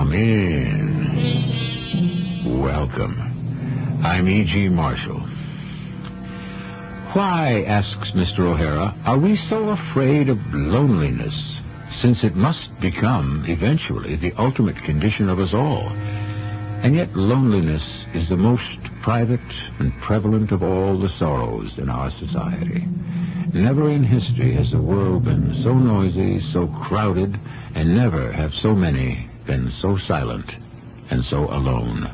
Come in. Welcome. I'm E.G. Marshall. Why, asks Mr. O'Hara, are we so afraid of loneliness, since it must become, eventually, the ultimate condition of us all? And yet loneliness is the most private and prevalent of all the sorrows in our society. Never in history has the world been so noisy, so crowded, and never have so many been so silent and so alone.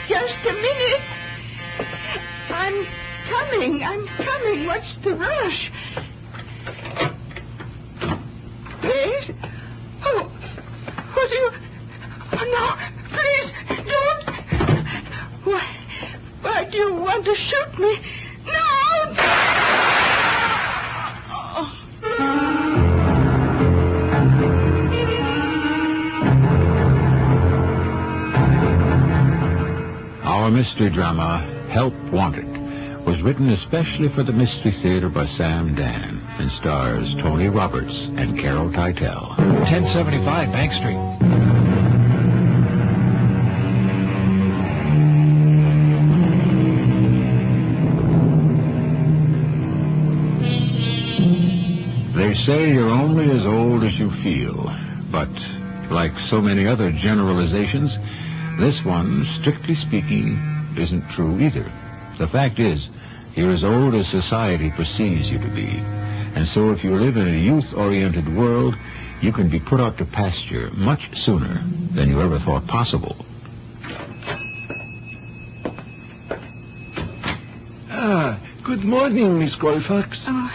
Just a minute. I'm coming. What's the rush? Yes? Oh, what do you... Oh, no, please, don't. Why do you want to shoot me? No! Our mystery drama, Help Wanted, was written especially for the Mystery Theater by Sam Dann and stars Tony Roberts and Carol Teitel. 1075 Bank Street. They say you're only as old as you feel, but like so many other generalizations, this one, strictly speaking, isn't true either. The fact is, you're as old as society perceives you to be. And so if you live in a youth-oriented world, you can be put out to pasture much sooner than you ever thought possible. Good morning, Miss Colfax. Oh,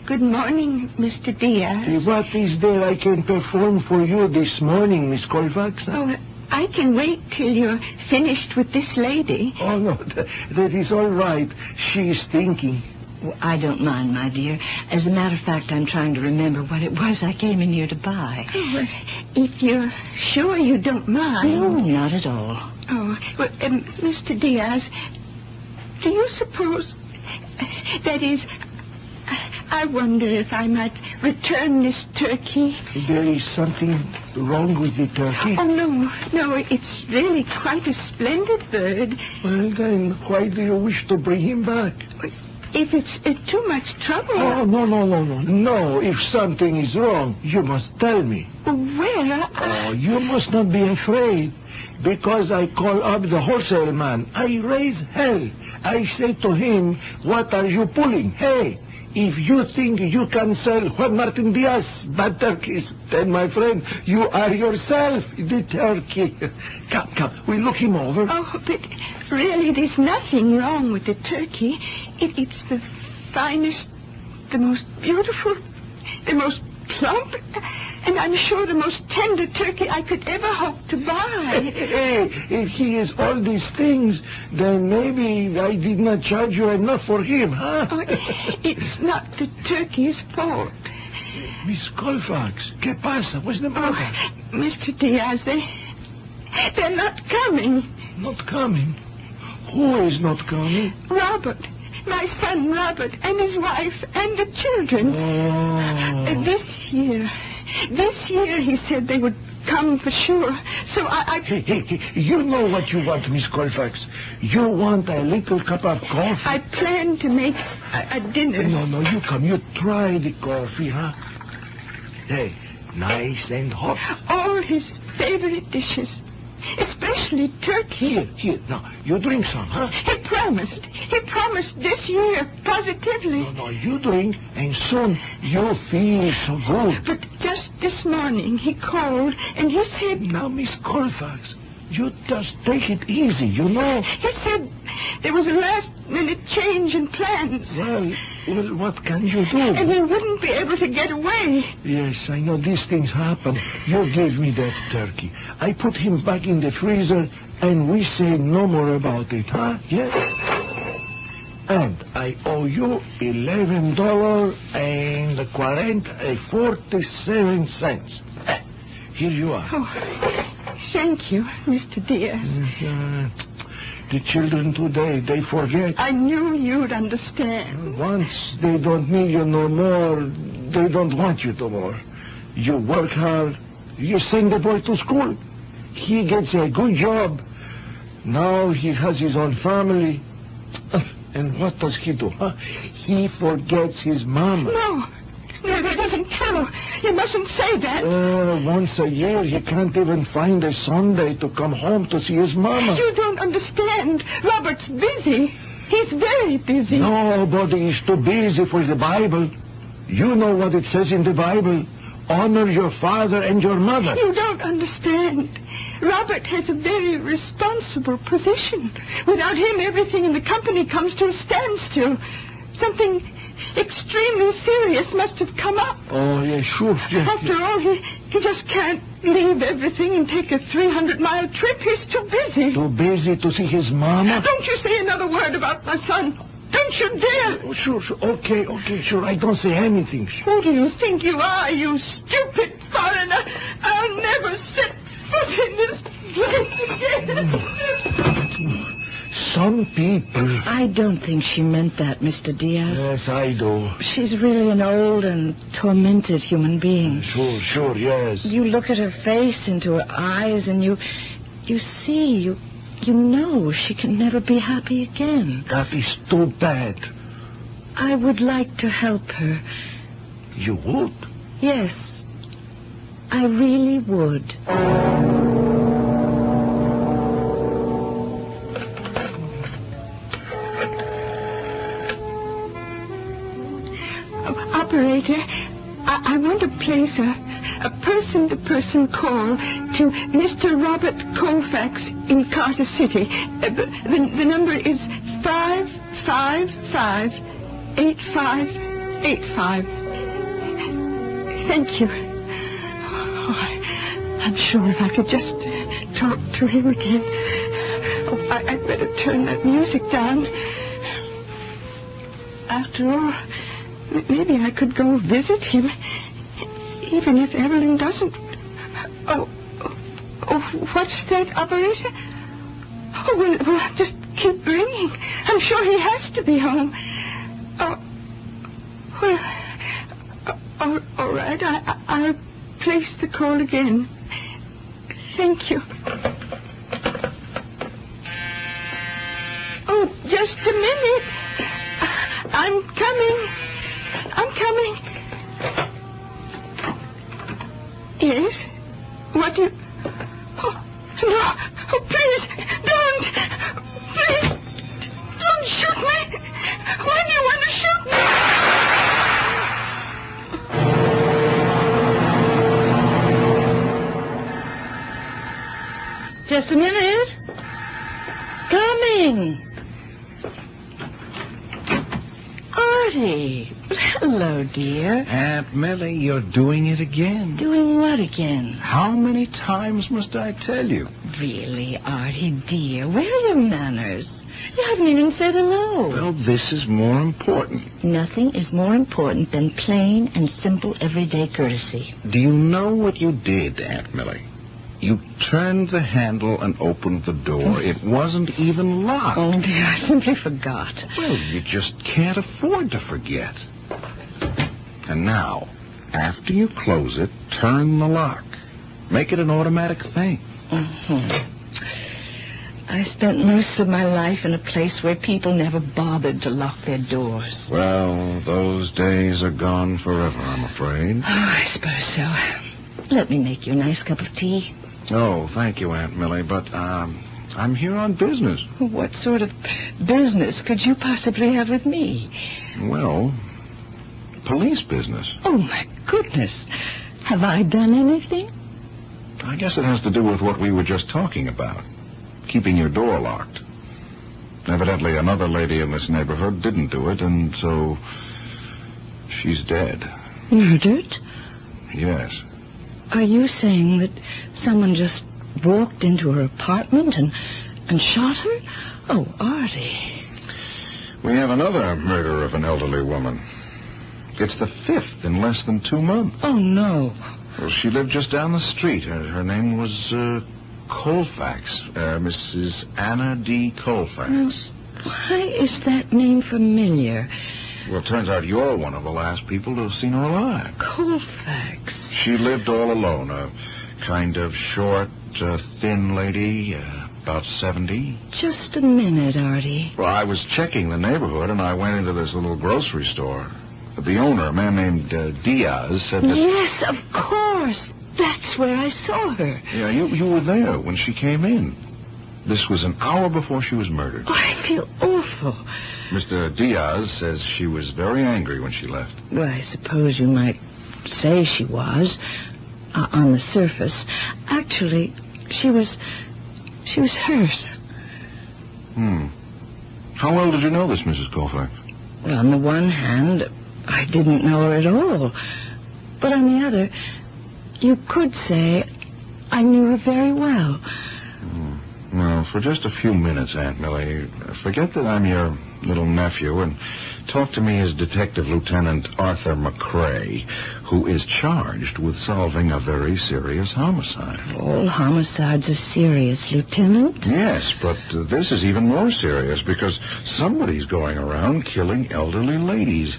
good morning, Mr. Diaz. What is there I can perform for you this morning, Miss Colfax? Oh, I can wait till you're finished with this lady. Oh, no, that is all right. She's thinking. Well, I don't mind, my dear. As a matter of fact, I'm trying to remember what it was I came in here to buy. Oh, well, if you're sure you don't mind. No, not at all. Oh, well, Mr. Diaz, do you suppose... That is, I wonder if I might return this turkey. There is something wrong with the turkey? Oh, no, it's really quite a splendid bird. Well, then, why do you wish to bring him back? If it's too much trouble... Oh, no. No, if something is wrong, you must tell me. Well, Oh, you must not be afraid. Because I call up the wholesale man, I raise hell. I say to him, what are you pulling? Hey, if you think you can sell Juan Martin Diaz bad turkeys, then, my friend, you are yourself the turkey. Come, we'll look him over. Oh, but really, there's nothing wrong with the turkey. It's the finest, the most beautiful, the most plump, and I'm sure the most tender turkey I could ever hope to buy. Hey, if he is all these things, then maybe I did not charge you enough for him, huh? Oh, it's not the turkey's fault. Miss Colfax, ¿qué pasa? What's the matter? Oh, Mr. Diaz, they're not coming. Not coming? Who is not coming? Robert. My son, Robert, and his wife, and the children. Oh. This year, he said they would come for sure. So I... Hey, you know what you want, Miss Colfax. You want a little cup of coffee? I plan to make a dinner. No, you come. You try the coffee, huh? Hey, nice and hot. All his favorite dishes. Especially turkey. Here. Now, you drink some, huh? He promised this year, positively. No, you drink, and soon you'll feel so good. But just this morning, he called, and he said... Now, Miss Colfax, you just take it easy, you know. He said there was a last-minute change in plans. Well, what can you do? And he wouldn't be able to get away. Yes, I know these things happen. You gave me that turkey. I put him back in the freezer, and we say no more about it, huh? Yes? And I owe you $11.47. Here you are. Oh, thank you, Mr. Diaz. The children today, they forget. I knew you'd understand. Once they don't need you no more, they don't want you no more. You work hard. You send the boy to school. He gets a good job. Now he has his own family. And what does he do? Huh? He forgets his mama. No, that isn't true. You mustn't say that. Once a year, he can't even find a Sunday to come home to see his mama. You don't understand. Robert's busy. He's very busy. Nobody is too busy for the Bible. You know what it says in the Bible. Honor your father and your mother. You don't understand. Robert has a very responsible position. Without him, everything in the company comes to a standstill. Something extremely serious must have come up. Oh, yeah, sure. Yeah, After all, he just can't leave everything and take a 300-mile trip. He's too busy. Too busy to see his mama? Don't you say another word about my son. Don't you dare. Oh, sure. Okay, sure. I don't say anything. Who do you think you are, you stupid foreigner? I'll never set foot in this place again. Some people... I don't think she meant that, Mr. Diaz. Yes, I do. She's really an old and tormented human being. Sure, yes. You look at her face, into her eyes, and you see, you know she can never be happy again. That is too bad. I would like to help her. You would? Yes, I really would. Operator, I want to place a person-to-person call to Mr. Robert Colfax in Carter City. The number is 555-8585. Thank you. I'm sure if I could just talk to him again. I'd better turn that music down. After all, maybe I could go visit him, even if Evelyn doesn't. Oh, what's that, operator? Oh, well, just keep ringing. I'm sure he has to be home. All right. I'll place the call again. Thank you. Oh, just a minute. I'm coming. Yes? What do you... Oh, no. Oh, please, don't. Please, don't shoot me. Why do you want to shoot me? Just a minute. Coming. Artie. Hello, dear. Aunt Millie, you're doing it again. Doing what again? How many times must I tell you? Really, Artie, dear, where are your manners? You haven't even said hello. Well, this is more important. Nothing is more important than plain and simple everyday courtesy. Do you know what you did, Aunt Millie? You turned the handle and opened the door. It wasn't even locked. Oh, dear, I simply forgot. Well, you just can't afford to forget. And now, after you close it, turn the lock. Make it an automatic thing. Mm-hmm. I spent most of my life in a place where people never bothered to lock their doors. Well, those days are gone forever, I'm afraid. Oh, I suppose so. Let me make you a nice cup of tea. Oh, thank you, Aunt Millie, but I'm here on business. What sort of business could you possibly have with me? Well, police business. Oh, my goodness. Have I done anything? I guess it has to do with what we were just talking about. Keeping your door locked. Evidently, another lady in this neighborhood didn't do it, and so she's dead. Murdered? Yes. Are you saying that someone just walked into her apartment and shot her? Oh, Artie. We have another murder of an elderly woman. It's the 5th in less than 2 months. Oh, no. Well, she lived just down the street. Her name was Colfax. Mrs. Anna D. Colfax. Well, why is that name familiar? Well, it turns out you're one of the last people to have seen her alive. Colfax. She lived all alone, a kind of short, thin lady, about 70. Just a minute, Artie. Well, I was checking the neighborhood, and I went into this little grocery store. The owner, a man named Diaz, said that... Yes, of course. That's where I saw her. Yeah, you were there when she came in. This was an hour before she was murdered. Oh, I feel awful. Mr. Diaz says she was very angry when she left. Well, I suppose you might say she was, on the surface. Actually, she was hers. How well did you know this, Mrs. Colfax? Well, on the one hand, I didn't know her at all. But on the other, you could say I knew her very well. Well, for just a few minutes, Aunt Millie, forget that I'm your little nephew and talk to me as Detective Lieutenant Arthur McCrae, who is charged with solving a very serious homicide. All homicides are serious, Lieutenant. Yes, but this is even more serious because somebody's going around killing elderly ladies,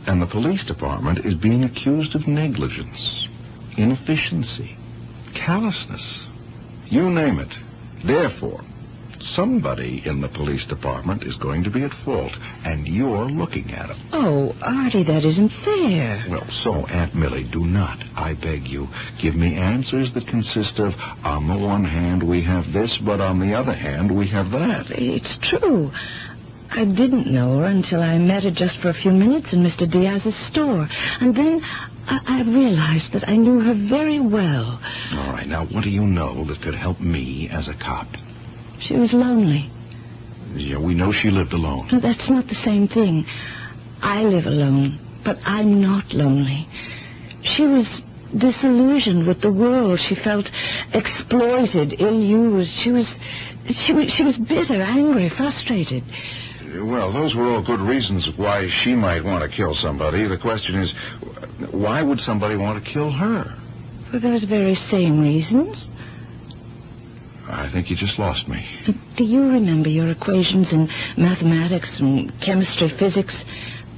and the police department is being accused of negligence, inefficiency, callousness. You name it. Therefore, somebody in the police department is going to be at fault, and you're looking at him. Oh, Artie, that isn't fair. Well, so, Aunt Millie, do not, I beg you, give me answers that consist of, on the one hand, we have this, but on the other hand, we have that. It's true. I didn't know her until I met her just for a few minutes in Mr. Diaz's store. And then I realized that I knew her very well. All right, now, what do you know that could help me as a cop? She was lonely. Yeah, we know she lived alone. No, that's not the same thing. I live alone, but I'm not lonely. She was disillusioned with the world. She felt exploited, ill-used. She was bitter, angry, frustrated. Well, those were all good reasons why she might want to kill somebody. The question is, why would somebody want to kill her? For those very same reasons. I think you just lost me. Do you remember your equations in mathematics and chemistry, physics?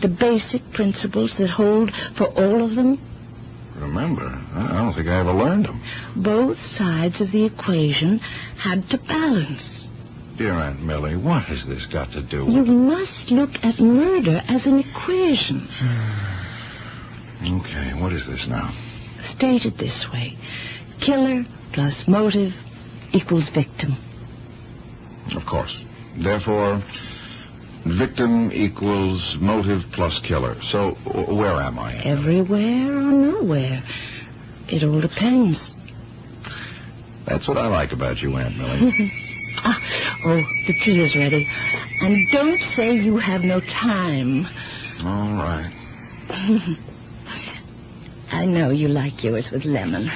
The basic principles that hold for all of them? Remember? I don't think I ever learned them. Both sides of the equation had to balance. Dear Aunt Millie, what has this got to do with... You must look at murder as an equation. Okay, what is this now? Stated this way. Killer plus motive equals victim. Of course. Therefore, victim equals motive plus killer. So, where am I? Everywhere or nowhere. It all depends. That's what I like about you, Aunt Millie. The tea is ready. And don't say you have no time. All right. I know you like yours with lemon.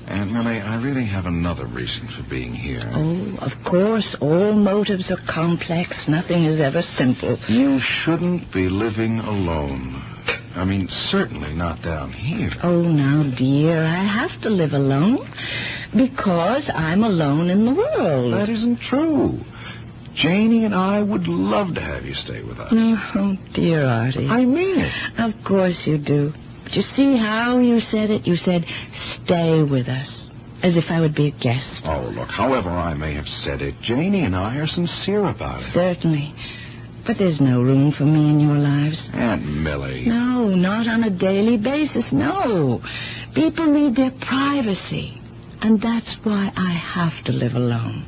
Aunt Millie, I really have another reason for being here. Oh, of course, all motives are complex. Nothing is ever simple. You shouldn't be living alone. I mean, certainly not down here. Oh, now, dear, I have to live alone because I'm alone in the world. That isn't true. Janie and I would love to have you stay with us. Oh, dear Artie. I mean it. Of course you do. But you see how you said it? You said, stay with us, as if I would be a guest. Oh, look, however I may have said it, Janie and I are sincere about it. Certainly. But there's no room for me in your lives. Aunt Millie. No, not on a daily basis, no. People need their privacy. And that's why I have to live alone.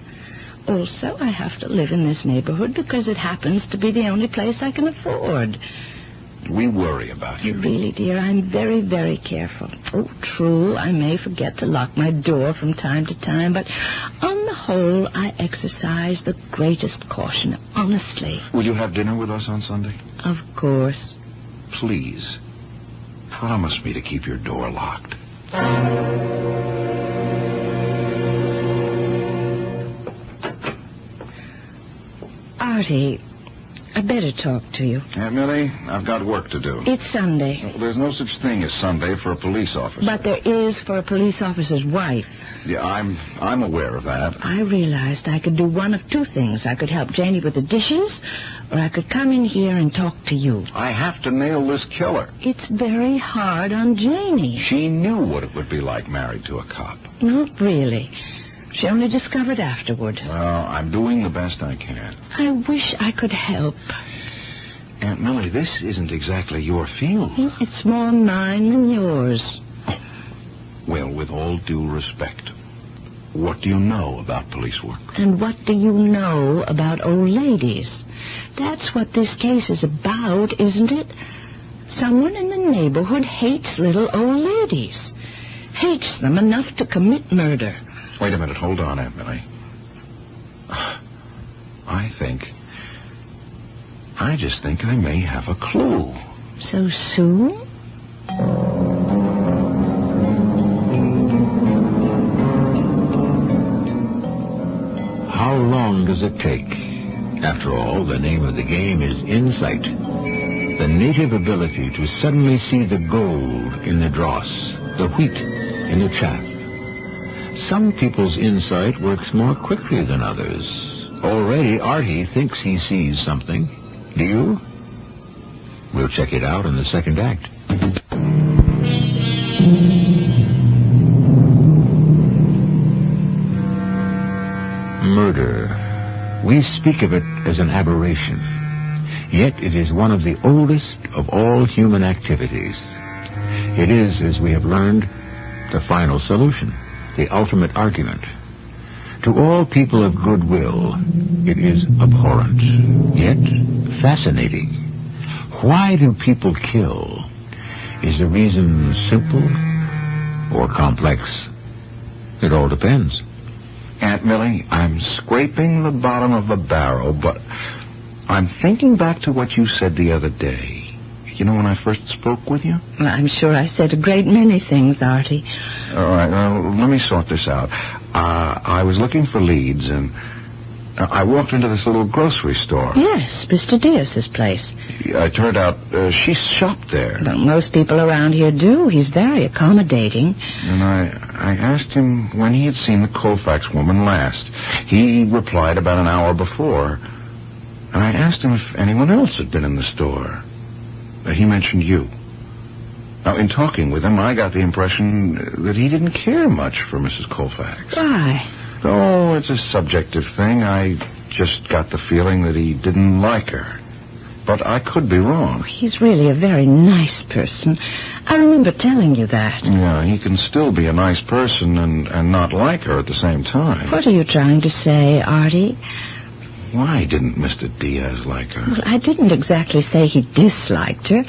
Also, I have to live in this neighborhood because it happens to be the only place I can afford. We worry about you. Really, dear, I'm very, very careful. Oh, true, I may forget to lock my door from time to time, but on the whole, I exercise the greatest caution, honestly. Will you have dinner with us on Sunday? Of course. Please, promise me to keep your door locked. Artie, I better talk to you. Aunt Millie, I've got work to do. It's Sunday. There's no such thing as Sunday for a police officer. But there is for a police officer's wife. Yeah, I'm aware of that. I realized I could do one of two things. I could help Janie with the dishes, or I could come in here and talk to you. I have to nail this killer. It's very hard on Janie. She knew what it would be like married to a cop. Not really. She only discovered afterward. Well, I'm doing the best I can. I wish I could help. Aunt Millie, this isn't exactly your field. It's more mine than yours. Well, with all due respect, what do you know about police work? And what do you know about old ladies? That's what this case is about, isn't it? Someone in the neighborhood hates little old ladies. Hates them enough to commit murder. Wait a minute. Hold on, Aunt Millie. I just think I may have a clue. So soon? How long does it take? After all, the name of the game is insight. The native ability to suddenly see the gold in the dross, the wheat in the chaff. Some people's insight works more quickly than others. Already, Artie thinks he sees something. Do you? We'll check it out in the second act. Murder. We speak of it as an aberration. Yet it is one of the oldest of all human activities. It is, as we have learned, the final solution, the ultimate argument. To all people of goodwill, it is abhorrent, yet fascinating. Why do people kill? Is the reason simple or complex? It all depends. Aunt Millie, I'm scraping the bottom of the barrel, but I'm thinking back to what you said the other day. You know, when I first spoke with you? Well, I'm sure I said a great many things, Artie. All right, let me sort this out. I was looking for leads, and I walked into this little grocery store. Yes, Mr. Diaz's place. It turned out she shopped there. Well, most people around here do. He's very accommodating. And I asked him when he had seen the Colfax woman last. He replied about an hour before. And I asked him if anyone else had been in the store. He mentioned you. Now, in talking with him, I got the impression that he didn't care much for Mrs. Colfax. Why? Oh, it's a subjective thing. I just got the feeling that he didn't like her. But I could be wrong. He's really a very nice person. I remember telling you that. Yeah, he can still be a nice person and not like her at the same time. What are you trying to say, Artie? Why didn't Mr. Diaz like her? Well, I didn't exactly say he disliked her.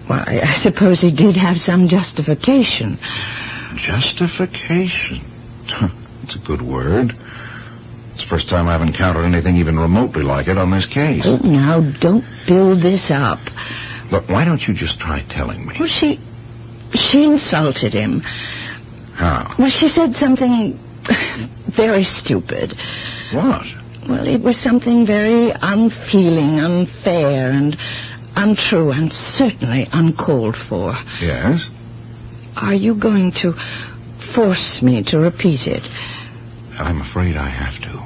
Well, I suppose he did have some justification. Justification? It's a good word. It's the first time I've encountered anything even remotely like it on this case. Oh, now, don't build this up. Look, why don't you just try telling me? Well, she insulted him. How? Well, she said something very stupid. What? Well, it was something very unfeeling, unfair, and untrue, and certainly uncalled for. Yes? Are you going to force me to repeat it? I'm afraid I have to.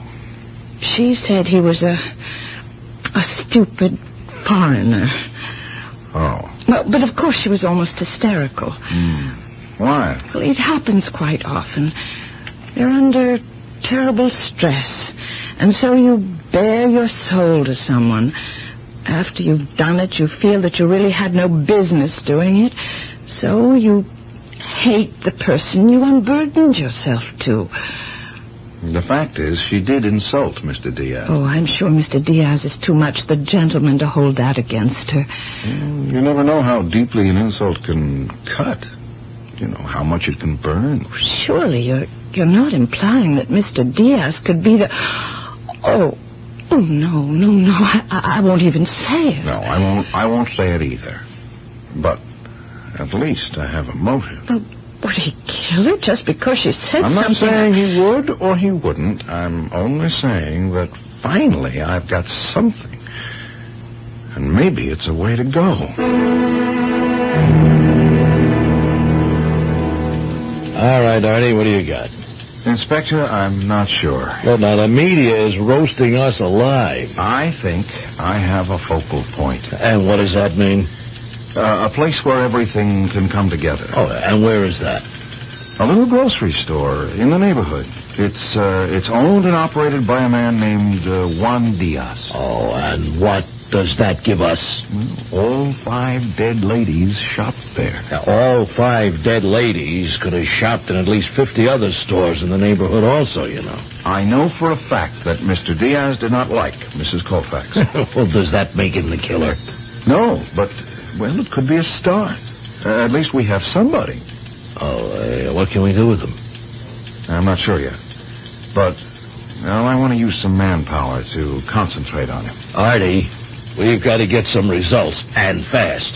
She said he was a stupid foreigner. Oh. Well, but of course she was almost hysterical. Why? Well, it happens quite often. They're under terrible stress, and so you bare your soul to someone. After you've done it, you feel that you really had no business doing it, so you hate the person you unburdened yourself to. The fact is, she did insult Mr. Diaz. Oh, I'm sure Mr. Diaz is too much the gentleman to hold that against her. You never know how deeply an insult can cut. You know, how much it can burn. Surely you're not implying that Mr. Diaz could be the... Oh, no. I won't even say it. No, I won't say it either. But at least I have a motive. Well, would he kill her just because she said I'm something? not saying he would or he wouldn't. I'm only saying that finally I've got something. And maybe it's a way to go. All right, Artie, what do you got? Inspector, I'm not sure. Well, now, the media is roasting us alive. I think I have a focal point. And what does that mean? A place where everything can come together. Oh, and where is that? A little grocery store in the neighborhood. It's owned and operated by a man named Juan Diaz. Oh, and what does that give us? All 5 dead ladies shopped there. Now, all 5 dead ladies could have shopped in at least 50 other stores in the neighborhood also, you know. I know for a fact that Mr. Diaz did not like Mrs. Colfax. Well, does that make him the killer? No, but, well, it could be a start. At least we have somebody. Oh, what can we do with them? I'm not sure yet. But, well, I want to use some manpower to concentrate on him. Artie, we've got to get some results, and fast,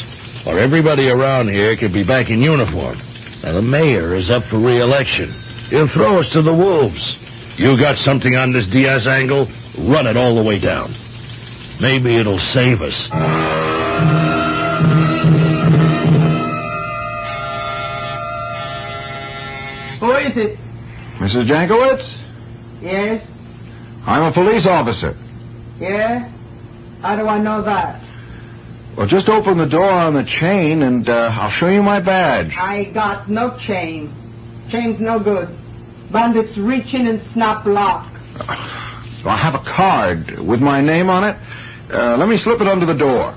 or everybody around here could be back in uniform. Now, the mayor is up for re-election. He'll throw us to the wolves. You got something on this Diaz angle? Run it all the way down. Maybe it'll save us. Who is it? Mrs. Jankowitz? Yes? I'm a police officer. Yeah? How do I know that? Well, just open the door on the chain, and I'll show you my badge. I got no chain. Chain's no good. Bandits reach in and snap lock. I have a card with my name on it. Let me slip it under the door.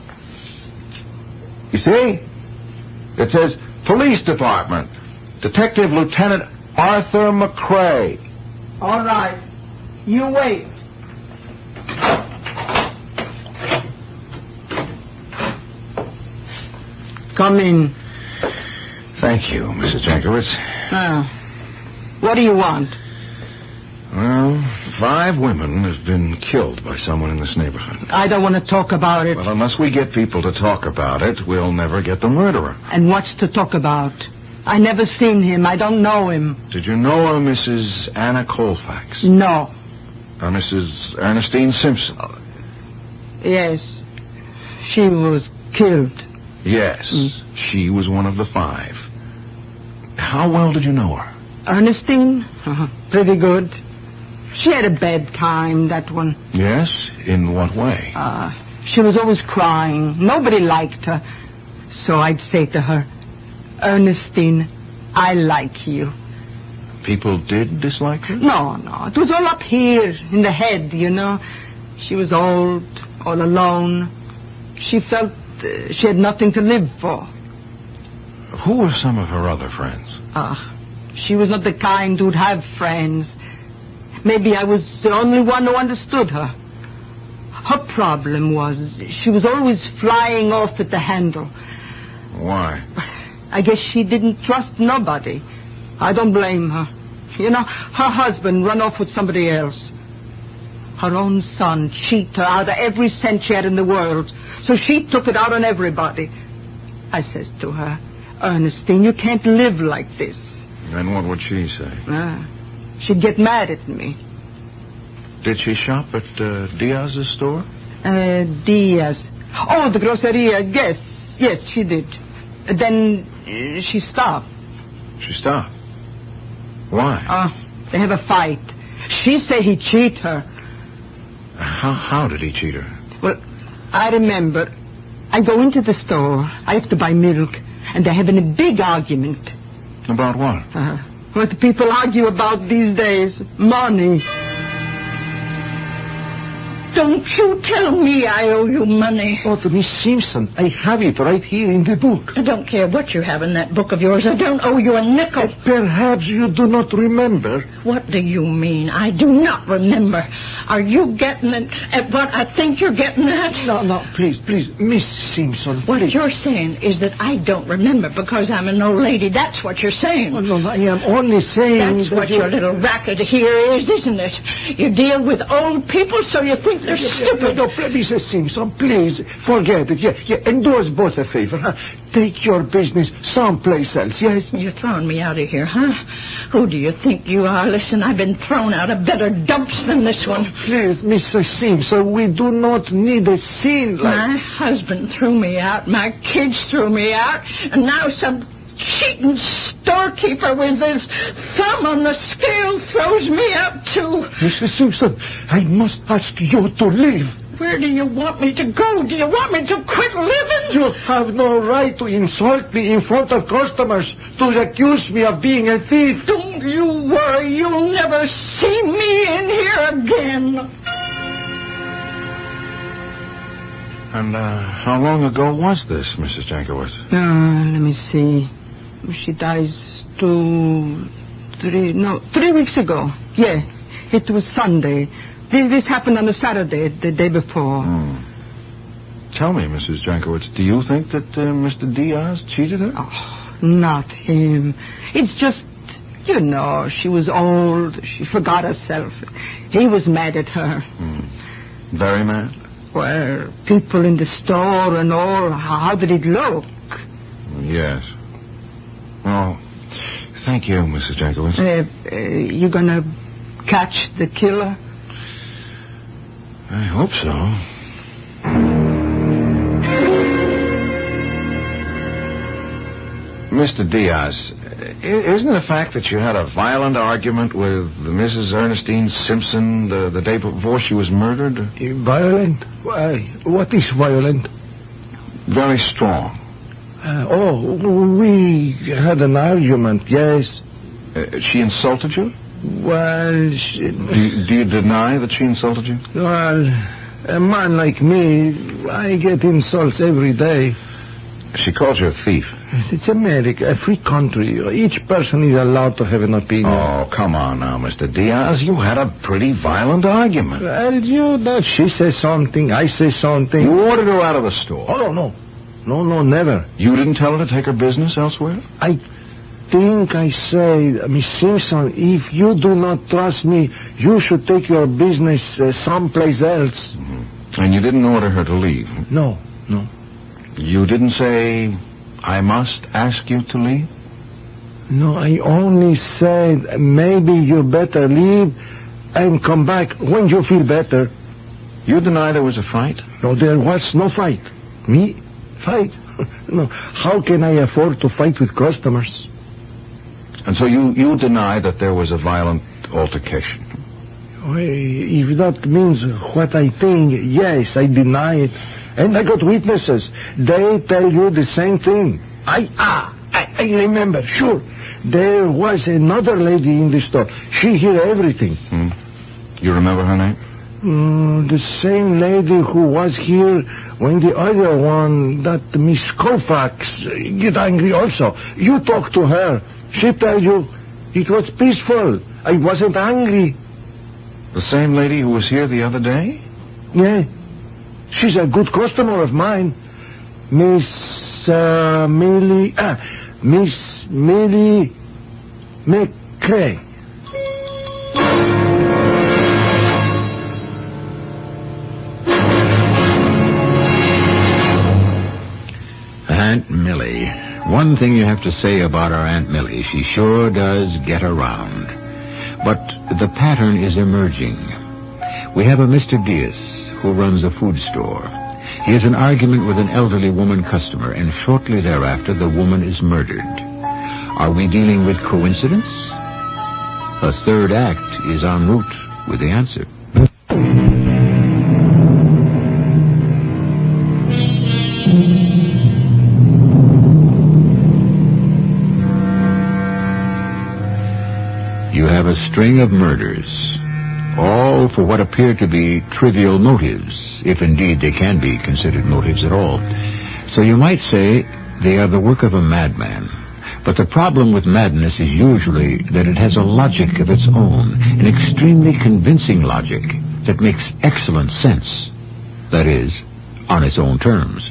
You see? It says Police Department. Detective Lieutenant Arthur McCrae. All right. You wait. Come in. Thank you, Mrs. Jankowitz. What do you want? Well, 5 women have been killed by someone in this neighborhood. I don't want to talk about it. Well, unless we get people to talk about it, we'll never get the murderer. And what's to talk about? I never seen him. I don't know him. Did you know a Mrs. Anna Colfax? No. A Mrs. Ernestine Simpson? Yes. She was killed. Yes. She was one of the 5. How well did you know her? Ernestine? Pretty good. She had a bad time, that one. Yes? In what way? She was always crying. Nobody liked her. So I'd say to her, Ernestine, I like you. People did dislike her? No. It was all up here in the head, you know. She was old, all alone. She felt she had nothing to live for. Who were some of her other friends? She was not the kind who'd have friends. Maybe I was the only one who understood her. Her problem was she was always flying off at the handle. Why? I guess she didn't trust nobody. I don't blame her. You know, her husband run off with somebody else. Her own son cheated her out of every cent she had in the world. So she took it out on everybody. I says to her, Ernestine, you can't live like this. And what would she say? She'd get mad at me. Did she shop at Diaz's store? Diaz. Oh, the groceria. Yes, she did. Then she stopped. She stopped? Why? They have a fight. She say he cheat her. How did he cheat her? Well, I remember. I go into the store. I have to buy milk. And they're having a big argument. About what? What people argue about these days. Money. Don't you tell me I owe you money. Oh, to Miss Simpson, I have it right here in the book. I don't care what you have in that book of yours. I don't owe you a nickel. Perhaps you do not remember. What do you mean? I do not remember. Are you getting at what I think you're getting at? No, please, Miss Simpson. What you're saying is that I don't remember because I'm an old lady. That's what you're saying. Oh, no, I am only saying That's what your little racket here is, isn't it? You deal with old people, so you think they're stupid. No, Mrs. Simpson, please, forget it. Yeah, and do us both a favor, huh? Take your business someplace else, yes? You're throwing me out of here, huh? Who do you think you are? Listen, I've been thrown out of better dumps than this one. Please, Mrs. Simpson, we do not need a scene like... My husband threw me out, my kids threw me out, and now some cheating storekeeper with his thumb on the scale throws me out too. Mrs. Simpson, I must ask you to leave. Where do you want me to go? Do you want me to quit living? You have no right to insult me in front of customers, to accuse me of being a thief. Don't you worry. You'll never see me in here again. And how long ago was this, Mrs. Jankowitz? Let me see. She dies 3 weeks ago. Yeah, it was Sunday. This happened on a Saturday, the day before. Tell me, Mrs. Jankowitz, do you think that Mr. Diaz cheated her? Oh, not him. It's just, she was old. She forgot herself. He was mad at her. Very mad? Well, people in the store and all, how did it look? Yes. Oh, thank you, Mrs. Jankowitz. You gonna catch the killer? I hope so. Mr. Diaz, isn't it a fact that you had a violent argument with Mrs. Ernestine Simpson the day before she was murdered? Violent? Why? What is violent? Very strong. We had an argument, yes. She insulted you? Well, Do you deny that she insulted you? Well, a man like me, I get insults every day. She called you a thief. It's America, a free country. Each person is allowed to have an opinion. Oh, come on now, Mr. Diaz. You had a pretty violent argument. Well, she says something, I say something. You ordered her out of the store. Oh, no, never. You didn't tell her to take her business elsewhere? I think I said, Miss Simpson, if you do not trust me, you should take your business someplace else. And you didn't order her to leave? No. You didn't say, I must ask you to leave? No, I only said, maybe you better leave and come back when you feel better. You deny there was a fight? No, there was no fight. Me? Fight? No. How can I afford to fight with customers? And so you deny that there was a violent altercation? If that means what I think, yes, I deny it. And I got witnesses. They tell you the same thing. I remember, sure. There was another lady in the store. She heard everything. You remember her name? The same lady who was here when the other one, that Miss Colfax, get angry also. You talk to her. She tell you it was peaceful. I wasn't angry. The same lady who was here the other day? Yeah. She's a good customer of mine. Miss Millie McCray. Aunt Millie. One thing you have to say about our Aunt Millie, she sure does get around. But the pattern is emerging. We have a Mr. Diaz who runs a food store. He has an argument with an elderly woman customer, and shortly thereafter the woman is murdered. Are we dealing with coincidence? A third act is en route with the answer. You have a string of murders, all for what appear to be trivial motives, if indeed they can be considered motives at all. So you might say they are the work of a madman. But the problem with madness is usually that it has a logic of its own, an extremely convincing logic that makes excellent sense. That is, on its own terms.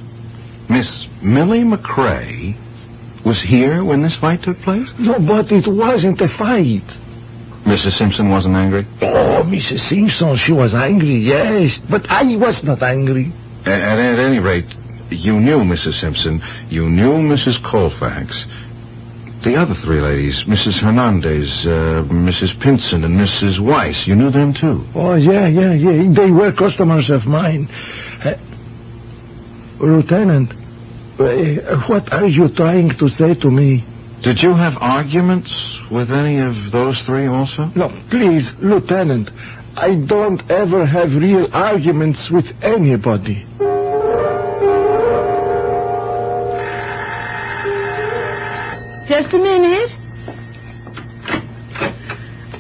Miss Millie McCray was here when this fight took place? No, but it wasn't a fight. Mrs. Simpson wasn't angry? Oh, Mrs. Simpson, she was angry, yes. But I was not angry. At any rate, you knew Mrs. Simpson. You knew Mrs. Colfax. The other three ladies, Mrs. Hernandez, Mrs. Pinson, and Mrs. Weiss, you knew them too? Oh, yeah. They were customers of mine. Lieutenant, what are you trying to say to me? Did you have arguments with any of those three also? No, please, Lieutenant. I don't ever have real arguments with anybody. Just a minute.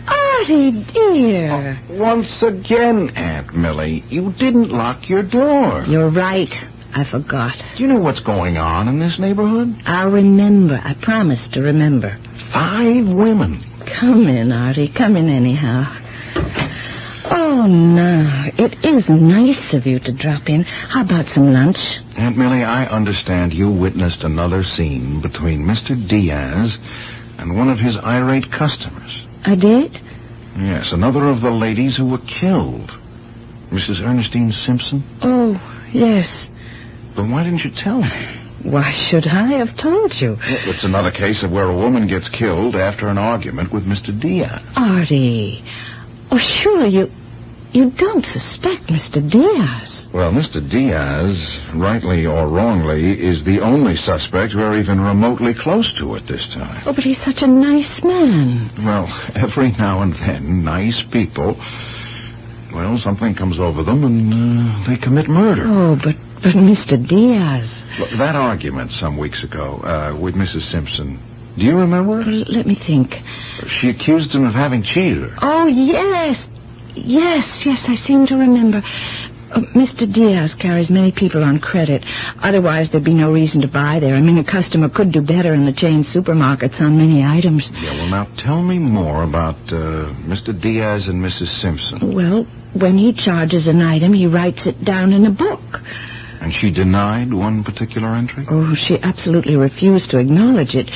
Artie, dear. Once again, Aunt Millie, you didn't lock your door. You're right. I forgot. Do you know what's going on in this neighborhood? I'll remember. I promise to remember. 5 women. Come in, Artie. Come in anyhow. Oh, no. It is nice of you to drop in. How about some lunch? Aunt Millie, I understand you witnessed another scene between Mr. Diaz and one of his irate customers. I did? Yes, another of the ladies who were killed. Mrs. Ernestine Simpson? Oh, yes. Then why didn't you tell me? Why should I have told you? It's another case of where a woman gets killed after an argument with Mr. Diaz. Artie. Oh, surely you don't suspect Mr. Diaz. Well, Mr. Diaz, rightly or wrongly, is the only suspect we're even remotely close to at this time. Oh, but he's such a nice man. Well, every now and then, nice people, well, something comes over them and they commit murder. Oh, but Mr. Diaz. Look, that argument some weeks ago with Mrs. Simpson, do you remember? Well, let me think. She accused him of having cheated her. Oh, yes. Yes, I seem to remember. Mr. Diaz carries many people on credit. Otherwise, there'd be no reason to buy there. I mean, a customer could do better in the chain supermarkets on many items. Yeah, well, now tell me more about Mr. Diaz and Mrs. Simpson. Well, when he charges an item, he writes it down in a book. And she denied one particular entry? Oh, she absolutely refused to acknowledge it.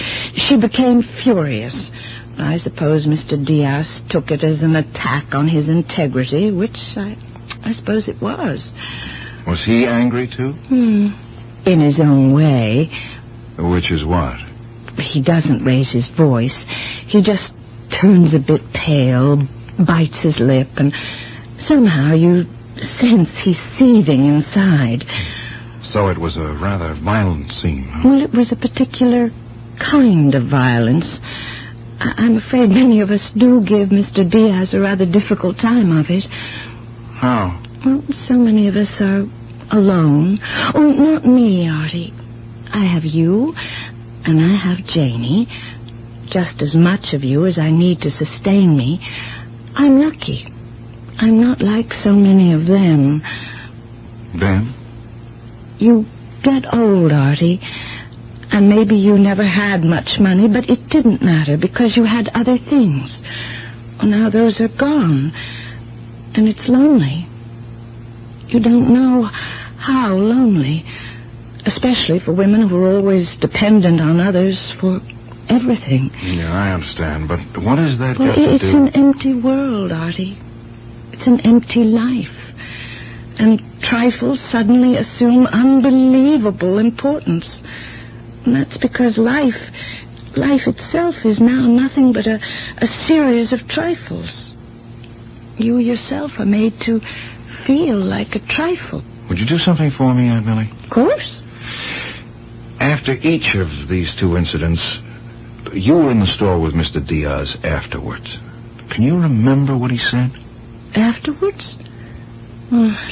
She became furious. I suppose Mr. Diaz took it as an attack on his integrity, which I suppose it was. Was he angry, too? In his own way. Which is what? He doesn't raise his voice. He just turns a bit pale, bites his lip, and somehow you sense he's seething inside. So it was a rather violent scene, huh? Well, it was a particular kind of violence. I'm afraid many of us do give Mr. Diaz a rather difficult time of it. How? Well, so many of us are alone. Oh, not me, Artie. I have you, and I have Janie. Just as much of you as I need to sustain me. I'm lucky. I'm not like so many of them. Them? You get old, Artie. And maybe you never had much money, but it didn't matter because you had other things. Well, now those are gone. And it's lonely. You don't know how lonely. Especially for women who are always dependent on others for everything. Yeah, I understand. But what is that got to do? It's an empty world, Artie. It's an empty life. And trifles suddenly assume unbelievable importance. And that's because life itself is now nothing but a series of trifles. You yourself are made to feel like a trifle. Would you do something for me, Aunt Millie? Of course. After each of these 2 incidents, you were in the store with Mr. Diaz afterwards. Can you remember what he said? Afterwards?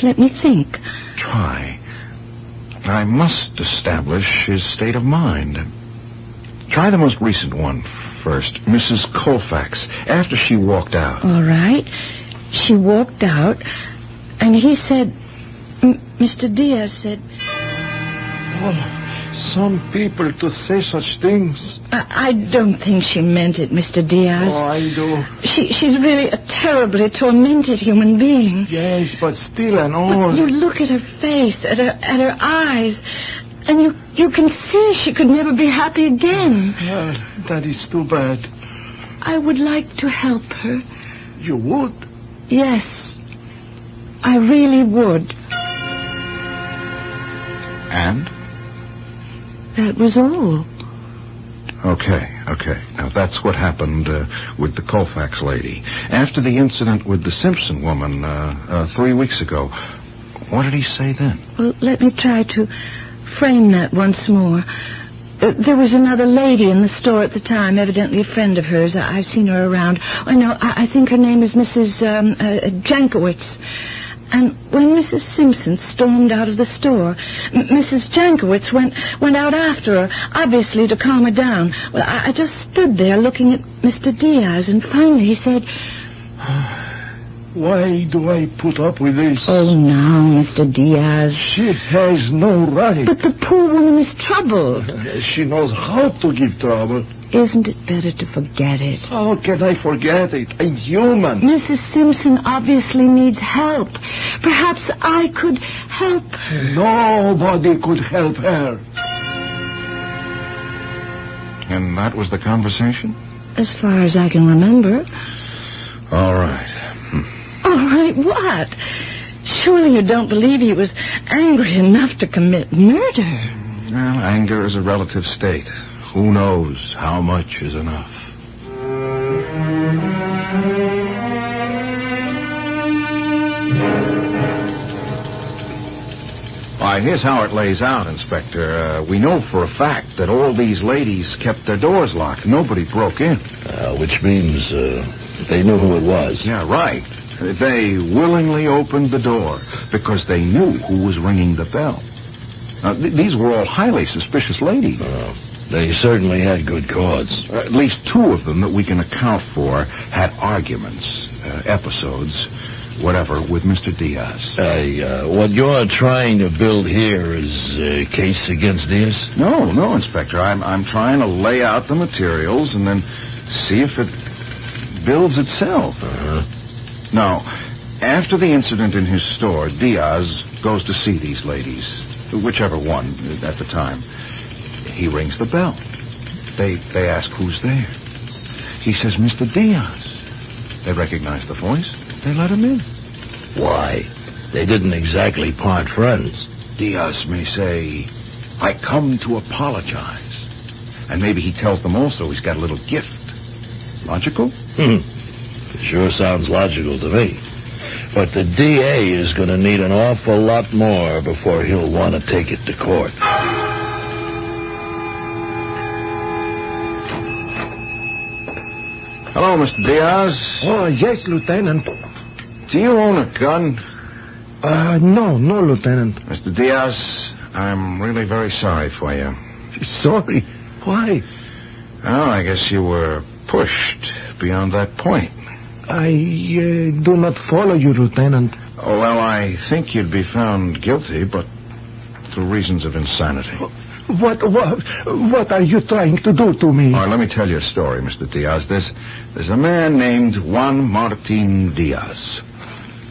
Let me think. Try. I must establish his state of mind. Try the most recent one first, Mrs. Colfax, after she walked out. All right. She walked out, and he said, Mr. Diaz said... Oh, some people to say such things. I don't think she meant it, Mr. Diaz. Oh, I do. She's really a terribly tormented human being. Yes, but still and all. But you look at her face, at her eyes, and you can see she could never be happy again. Well, that is too bad. I would like to help her. You would? Yes, I really would. And? That was all. Okay. Now, that's what happened with the Colfax lady. After the incident with the Simpson woman 3 weeks ago, what did he say then? Well, let me try to frame that once more. There was another lady in the store at the time, evidently a friend of hers. I've seen her around. Oh, no, I think her name is Mrs. Jankowitz. And when Mrs. Simpson stormed out of the store, Mrs. Jankowitz went out after her, obviously to calm her down. Well, I just stood there looking at Mr. Diaz, and finally he said... Why do I put up with this? Oh, now, Mr. Diaz. She has no right. But the poor woman is troubled. She knows how to give trouble. Isn't it better to forget it? How can I forget it? I'm human. Mrs. Simpson obviously needs help. Perhaps I could help her. Nobody could help her. And that was the conversation? As far as I can remember. All right. All right, what? Surely you don't believe he was angry enough to commit murder? Well, anger is a relative state. Who knows how much is enough? Why, here's how it lays out, Inspector. We know for a fact that all these ladies kept their doors locked. Nobody broke in. Which means they knew who it was. Yeah, right. They willingly opened the door because they knew who was ringing the bell. These were all highly suspicious ladies. They certainly had good cause. At least two of them that we can account for had arguments, episodes, whatever, with Mr. Diaz. What you're trying to build here is a case against Diaz? No, Inspector. I'm trying to lay out the materials and then see if it builds itself. Now, after the incident in his store, Diaz goes to see these ladies, whichever one at the time. He rings the bell. They ask who's there. He says, Mr. Diaz. They recognize the voice. They let him in. Why? They didn't exactly part friends. Diaz may say, I come to apologize. And maybe he tells them also he's got a little gift. Logical? Sure sounds logical to me. But the DA is going to need an awful lot more before he'll want to take it to court. Hello, Mr. Diaz. Oh, yes, Lieutenant. Do you own a gun? No, Lieutenant. Mr. Diaz, I'm really very sorry for you. Sorry? Why? Well, I guess you were pushed beyond that point. I do not follow you, Lieutenant. Oh, well, I think you'd be found guilty, but through reasons of insanity. What are you trying to do to me? All right, let me tell you a story, Mr. Diaz. There's a man named Juan Martin Diaz.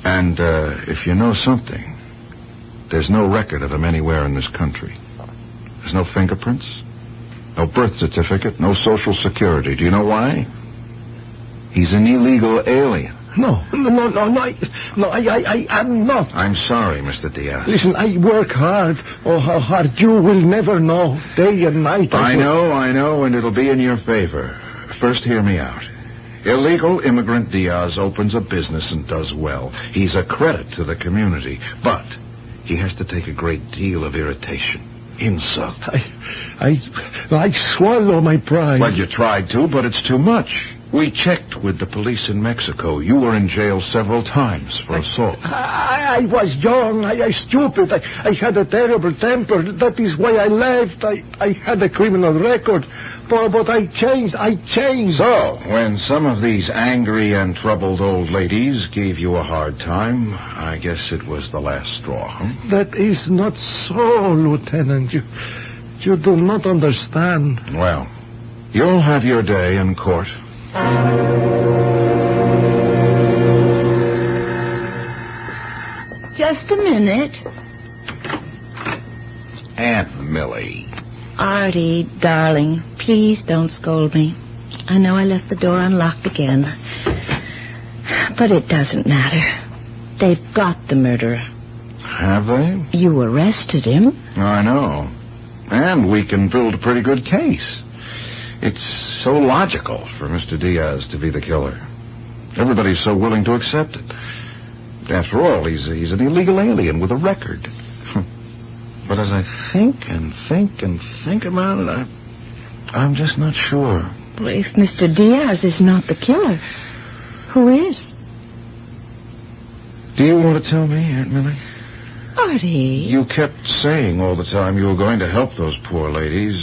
And if you know something, there's no record of him anywhere in this country. There's no fingerprints, no birth certificate, no social security. Do you know why? He's an illegal alien. No, I'm not. I'm sorry, Mr. Diaz. Listen, I work hard. Oh, how hard you will never know. Day and night. I know, and it'll be in your favor. First, hear me out. Illegal immigrant Diaz opens a business and does well. He's a credit to the community, but he has to take a great deal of irritation, insult. I swallow my pride. Well, you tried to, but it's too much. We checked with the police in Mexico. You were in jail several times for assault. I was young. I stupid. I had a terrible temper. That is why I left. I had a criminal record. But I changed. So, when some of these angry and troubled old ladies gave you a hard time, I guess it was the last straw, huh? That is not so, Lieutenant. You do not understand. Well, you'll have your day in court. Just a minute. Aunt Millie. Artie, darling, please don't scold me. I know I left the door unlocked again. But it doesn't matter. They've got the murderer. Have they? You arrested him. I know. And we can build a pretty good case. It's so logical for Mr. Diaz to be the killer. Everybody's so willing to accept it. After all, he's an illegal alien with a record. But as I think about it, I'm just not sure. Well, if Mr. Diaz is not the killer, who is? Do you want to tell me, Aunt Millie? Artie. You kept saying all the time you were going to help those poor ladies.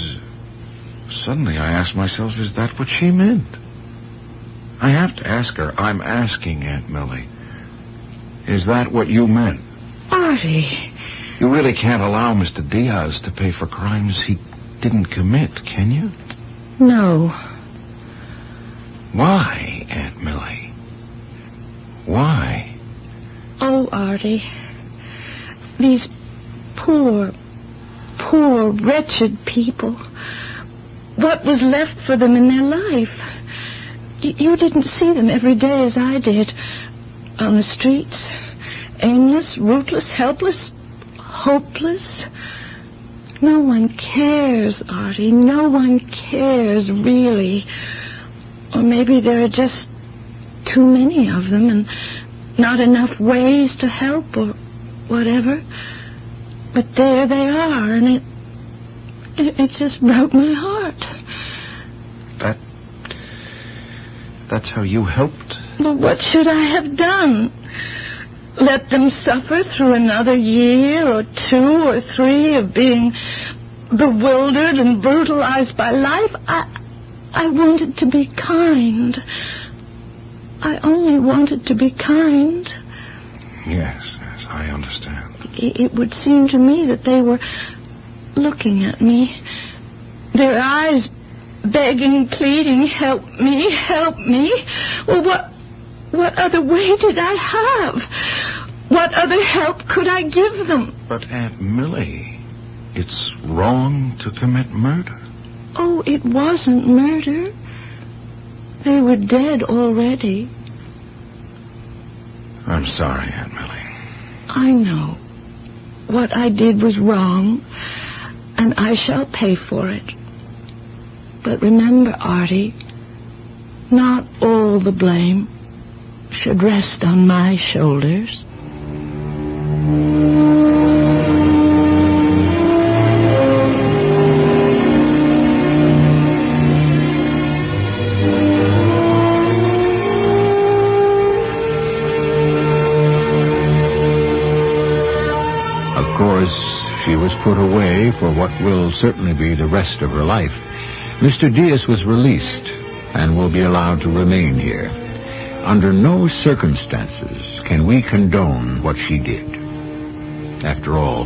Suddenly I asked myself, is that what she meant? I have to ask her. I'm asking, Aunt Millie. Is that what you meant? Artie. You really can't allow Mr. Diaz to pay for crimes he didn't commit, can you? No. Why, Aunt Millie? Why? Oh, Artie. These poor, wretched people. What was left for them in their life? You didn't see them every day as I did. On the streets. Aimless, rootless, helpless, hopeless. No one cares, Artie. No one cares, really. Or maybe there are just too many of them and not enough ways to help or whatever. But there they are, and it just broke my heart. That's how you helped? Well, what should I have done? Let them suffer through another year or 2 or 3 of being bewildered and brutalized by life? I wanted to be kind. I only wanted to be kind. Yes, I understand. It would seem to me that they were looking at me, their eyes begging, pleading, help me, help me. Well, what other way did I have? What other help could I give them? But, Aunt Millie, it's wrong to commit murder. Oh, it wasn't murder. They were dead already. I'm sorry, Aunt Millie. I know. What I did was wrong, and I shall pay for it. But remember, Artie, not all the blame should rest on my shoulders. Of course, she was put away for what will certainly be the rest of her life. Mr. Diaz was released and will be allowed to remain here. Under no circumstances can we condone what she did. After all,